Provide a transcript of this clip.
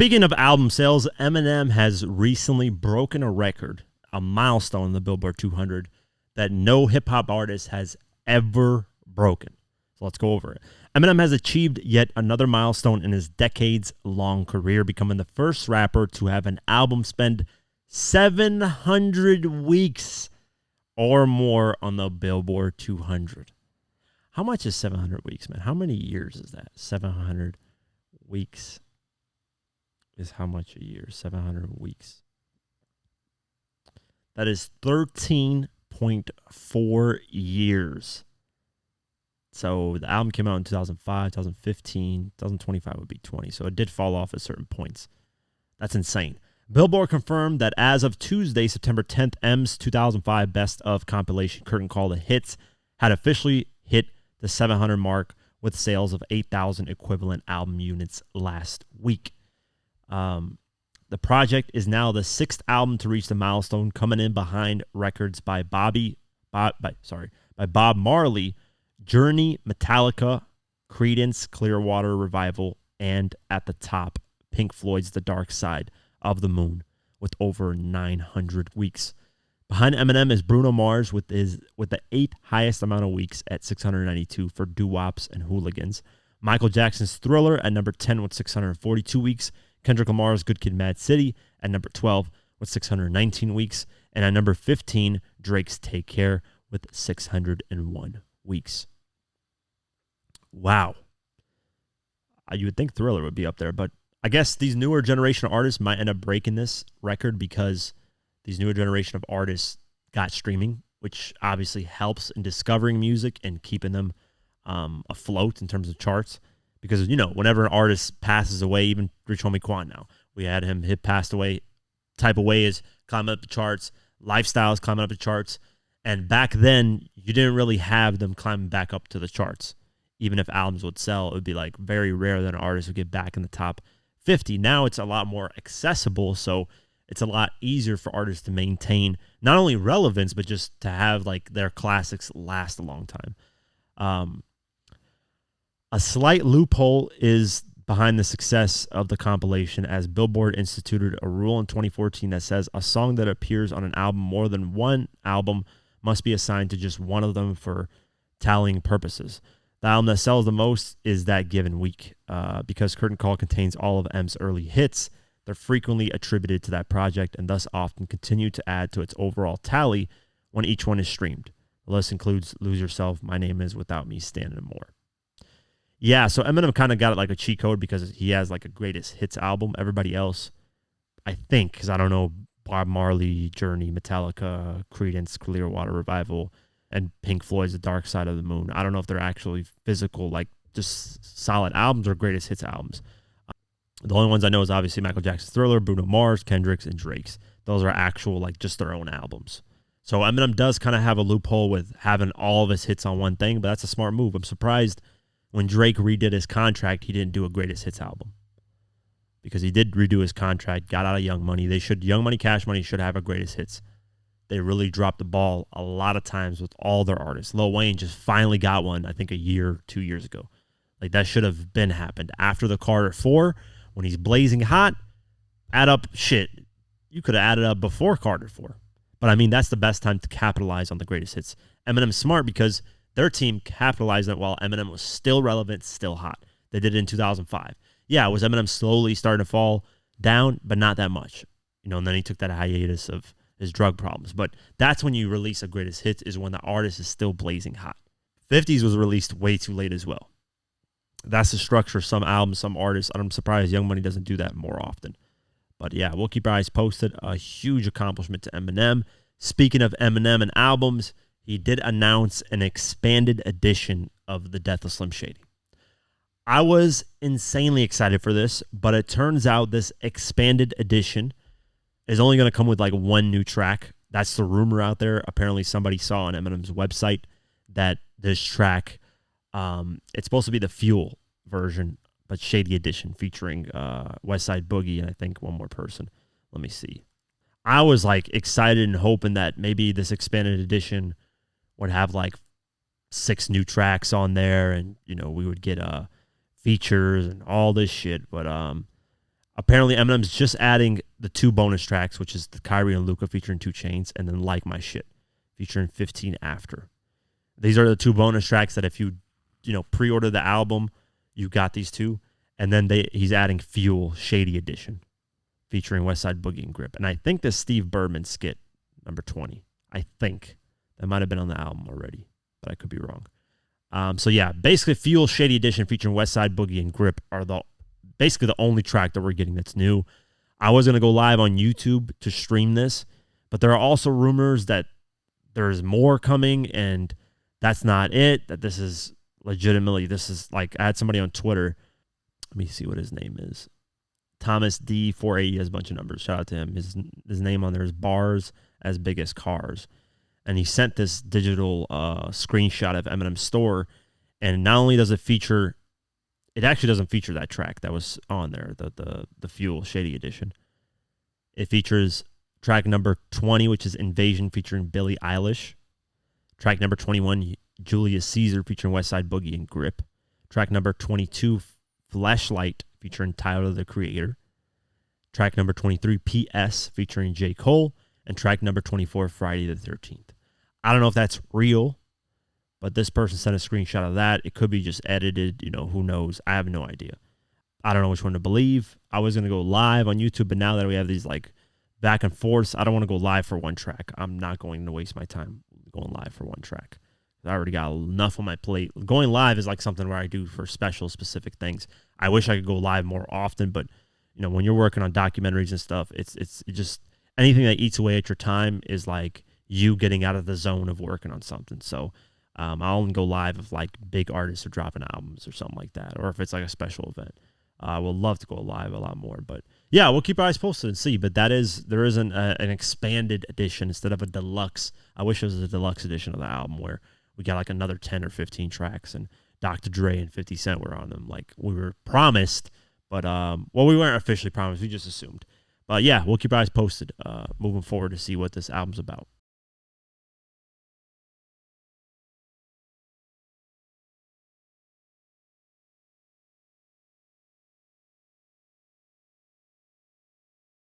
Speaking of album sales, Eminem has recently broken a record, a milestone in the Billboard 200 that no hip-hop artist has ever broken. So let's go over it. Eminem has achieved yet another milestone in his decades-long career, becoming the first rapper to have an album spend 700 weeks or more on the Billboard 200. How much is 700 weeks, man? How many years is that? 700 weeks is how much a year? 700 weeks. That is 13.4 years. So the album came out in 2005, 2015, 2025 would be 20. So it did fall off at certain points. That's insane. Billboard confirmed that as of Tuesday, September 10th, M's 2005 Best of compilation Curtain Call the Hits had officially hit the 700 mark with sales of 8,000 equivalent album units last week. The project is now the sixth album to reach the milestone, coming in behind records by Bob Marley, Journey, Metallica, Creedence, Clearwater Revival, and at the top, Pink Floyd's The Dark Side of the Moon with over 900 weeks. Behind Eminem is Bruno Mars with the eighth highest amount of weeks at 692 for Doo-Wops and Hooligans. Michael Jackson's Thriller at number 10 with 642 weeks. Kendrick Lamar's Good Kid, Mad City at number 12 with 619 weeks. And at number 15, Drake's Take Care with 601 weeks. Wow. You would think Thriller would be up there, but I guess these newer generation of artists might end up breaking this record because these newer generation of artists got streaming, which obviously helps in discovering music and keeping them afloat in terms of charts. Because, you know, whenever an artist passes away, even Rich Homie Quan now, we had him passed away type of way is climbing up the charts, lifestyles climbing up the charts. And back then, you didn't really have them climbing back up to the charts. Even if albums would sell, it would be like very rare that an artist would get back in the top 50. Now it's a lot more accessible, so it's a lot easier for artists to maintain not only relevance, but just to have like their classics last a long time. A slight loophole is behind the success of the compilation, as Billboard instituted a rule in 2014 that says a song that appears on an album more than one album must be assigned to just one of them for tallying purposes. The album that sells the most is that given week. Because Curtain Call contains all of M's early hits, they're frequently attributed to that project and thus often continue to add to its overall tally when each one is streamed. The list includes Lose Yourself, My Name Is, Without Me, Stand and more. Yeah, so Eminem kind of got it like a cheat code because he has like a greatest hits album. Everybody else, I think, because I don't know, Bob Marley, Journey, Metallica, Creedence, Clearwater Revival, and Pink Floyd's The Dark Side of the Moon. I don't know if they're actually physical, like just solid albums or greatest hits albums. The only ones I know is obviously Michael Jackson's Thriller, Bruno Mars, Kendrick's, and Drake's. Those are actual, like just their own albums. So Eminem does kind of have a loophole with having all of his hits on one thing, but that's a smart move. I'm surprised when Drake redid his contract, he didn't do a greatest hits album. Because he did redo his contract, got out of Young Money. Young Money, Cash Money should have a greatest hits. They really dropped the ball a lot of times with all their artists. Lil Wayne just finally got one, I think 2 years ago. Like that should have been happened. After the Carter 4, when he's blazing hot, add up shit. You could have added up before Carter 4. But I mean, that's the best time to capitalize on the greatest hits. Eminem's smart because their team capitalized on it while Eminem was still relevant, still hot. They did it in 2005. Yeah, it was Eminem slowly starting to fall down, but not that much. You know, and then he took that hiatus of his drug problems. But that's when you release a greatest hits, is when the artist is still blazing hot. 50s was released way too late as well. That's the structure of some albums, some artists. I'm surprised Young Money doesn't do that more often. But yeah, we'll keep our eyes posted. A huge accomplishment to Eminem. Speaking of Eminem and albums, he did announce an expanded edition of The Death of Slim Shady. I was insanely excited for this, but it turns out this expanded edition is only going to come with like one new track. That's the rumor out there. Apparently somebody saw on Eminem's website that this track, it's supposed to be the Fuel version, but Shady edition featuring Westside Boogie and I think one more person. Let me see. I was like excited and hoping that maybe this expanded edition would have like 6 new tracks on there and, you know, we would get features and all this shit. But Apparently, Eminem's just adding the 2 bonus tracks, which is the Kyrie and Luca featuring 2 Chainz, and then Like My Shit featuring 15 After. These are the 2 bonus tracks that if you pre-order the album, you got these 2. And then he's adding Fuel Shady Edition featuring Westside Boogie and Grip. And I think the Steve Birdman skit, number 20. I think that might have been on the album already, but I could be wrong. So yeah, basically Fuel Shady Edition featuring Westside Boogie and Grip are basically the only track that we're getting that's new. I was going to go live on YouTube to stream this, but there are also rumors that there's more coming, and that's not it, that this is legitimately, I had somebody on Twitter, let me see what his name is. Thomas D480 has a bunch of numbers. Shout out to him. His name on there is Bars as Big as Cars. And he sent this digital screenshot of Eminem's store, and not only does it feature, it actually doesn't feature that track that was on there, the Fuel Shady Edition. It features track number 20, which is Invasion featuring Billie Eilish. Track number 21, Julius Caesar featuring Westside Boogie and Grip. Track number 22, Flashlight featuring Tyler, the Creator. Track number 23, PS featuring J. Cole. And track number 24, Friday the 13th. I don't know if that's real, but this person sent a screenshot of that. It could be just edited, who knows? I have no idea. I don't know which one to believe. I was going to go live on YouTube, but now that we have these back and forths, I don't want to go live for one track. I'm not going to waste my time going live for one track. I already got enough on my plate. Going live is something where I do for special, specific things. I wish I could go live more often, but when you're working on documentaries and stuff, it's just anything that eats away at your time is you getting out of the zone of working on something. So I'll only go live if big artists are dropping albums or something like that, or if it's a special event. I would love to go live a lot more, but yeah, we'll keep our eyes posted and see. But there is an expanded edition instead of a deluxe. I wish it was a deluxe edition of the album where we got another 10 or 15 tracks and Dr. Dre and 50 Cent were on them, like we were promised. But we weren't officially promised. We just assumed. But yeah, we'll keep our eyes posted moving forward to see what this album's about.